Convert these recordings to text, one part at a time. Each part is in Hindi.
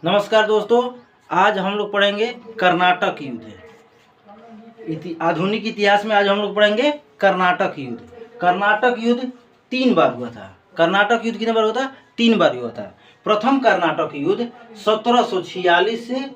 नमस्कार दोस्तों, आज हम लोग पढ़ेंगे कर्नाटक युद्ध। आधुनिक इतिहास में आज हम लोग पढ़ेंगे कर्नाटक युद्ध। कर्नाटक युद्ध 3 बार हुआ था। कर्नाटक युद्ध कितने बार हुआ था? 3 बार हुआ था। प्रथम कर्नाटक युद्ध 1746 से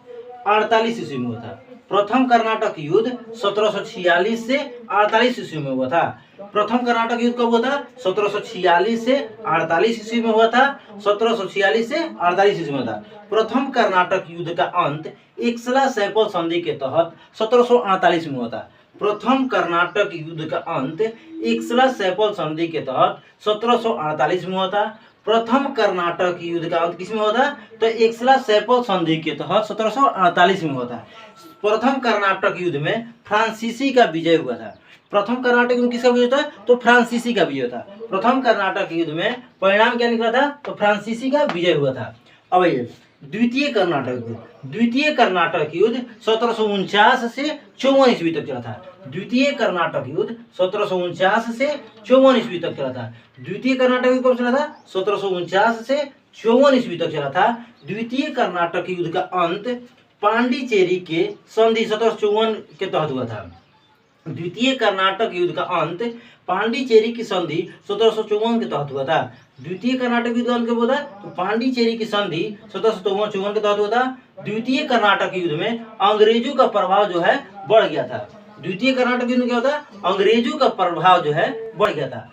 48 ईस्वी में हुआ था। प्रथम कर्नाटक युद्ध 1746 से 48 ईस्वी में हुआ था। प्रथम कर्नाटक युद्ध कब हुआ था? 1746 से 48 ईस्वी में हुआ था। 1746 से 48 ईस्वी में था। प्रथम कर्नाटक युद्ध का अंत एक्सला-सैपल संधि के तहत 1748 में हुआ था। प्रथम कर्नाटक युद्ध का अंत एक्सला-सैपल संधि के तहत 1748 में हुआ था। प्रथम कर्नाटक युद्ध का अंत किस में हुआ था? तो एक्सला-सैपल संधि के तहत 1748 में हुआ था। प्रथम कर्नाटक युद्ध में फ्रांसीसी का विजय हुआ था। प्रथम कर्नाटक युद्ध किसका विजय था? तो फ्रांसीसी का विजय था। प्रथम कर्नाटक युद्ध में परिणाम क्या निकला था? तो फ्रांसीसी का विजय हुआ था। अब ये द्वितीय कर्नाटक युद्ध। द्वितीय कर्नाटक युद्ध 1749 से 54 ईस्वी तक चला था। द्वितीय कर्नाटक युद्ध 1749 से 54 ईस्वी तक चला था। द्वितीय कर्नाटक युद्ध कब चला था? 1749 से 54 ईस्वी तक चला था। द्वितीय कर्नाटक युद्ध का अंत पांडिचेरी के संधि 1754 के तहत हुआ था। द्वितीय कर्नाटक युद्ध का अंत पांडिचेरी की संधि 1754 के तहत हुआ था। द्वितीय कर्नाटक युद्ध का अंत कब हुआ था? तो पांडिचेरी की संधि 1754 के तहत हुआ था। द्वितीय कर्नाटक युद्ध में अंग्रेजों का प्रभाव जो है बढ़ गया था। द्वितीय कर्नाटक युद्ध में क्या होता है? अंग्रेजों का प्रभाव जो है बढ़ गया था।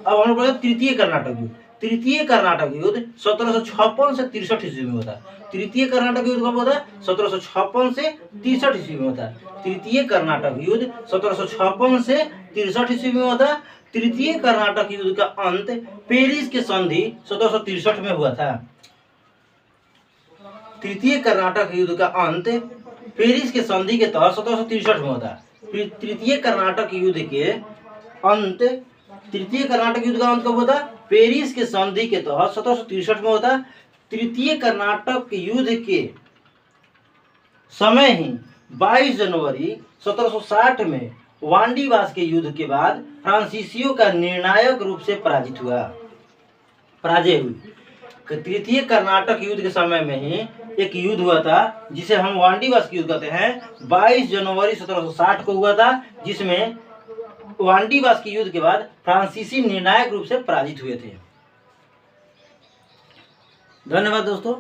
अब हम लोग तृतीय कर्नाटक युद्ध। तृतीय कर्नाटक युद्ध 1756 से 63 ईस्वी में होता है। तृतीय कर्नाटक युद्ध कब होता है? 1756 से 63 ईस्वी में होता है। तृतीय कर्नाटक युद्ध 1756 से 63 ईस्वी में होता है। तृतीय कर्नाटक युद्ध का अंत पेरिस के संधि 1763 में हुआ था। तृतीय कर्नाटक युद्ध का अंत पेरिस के संधि के तहत 1763 में होता है। तृतीय कर्नाटक युद्ध के अंत तृतीय कर्नाटक युद्ध का अंत कब होता? पेरिस के संधि के तहत 1763 में होता। तृतीय कर्नाटक युद्ध के समय ही 22 जनवरी 1760 में वांडीवास के युद्ध के बाद फ्रांसीसियों का निर्णायक रूप से पराजय हुई। तृतीय कर्नाटक युद्ध के समय में ही एक युद्ध हुआ था जिसे हम वांडीवास की युद्ध कहते हैं। 22 जनवरी 1760 को हुआ था, जिसमें वांडीवास की युद्ध के बाद फ्रांसीसी निर्णायक रूप से पराजित हुए थे। धन्यवाद दोस्तों।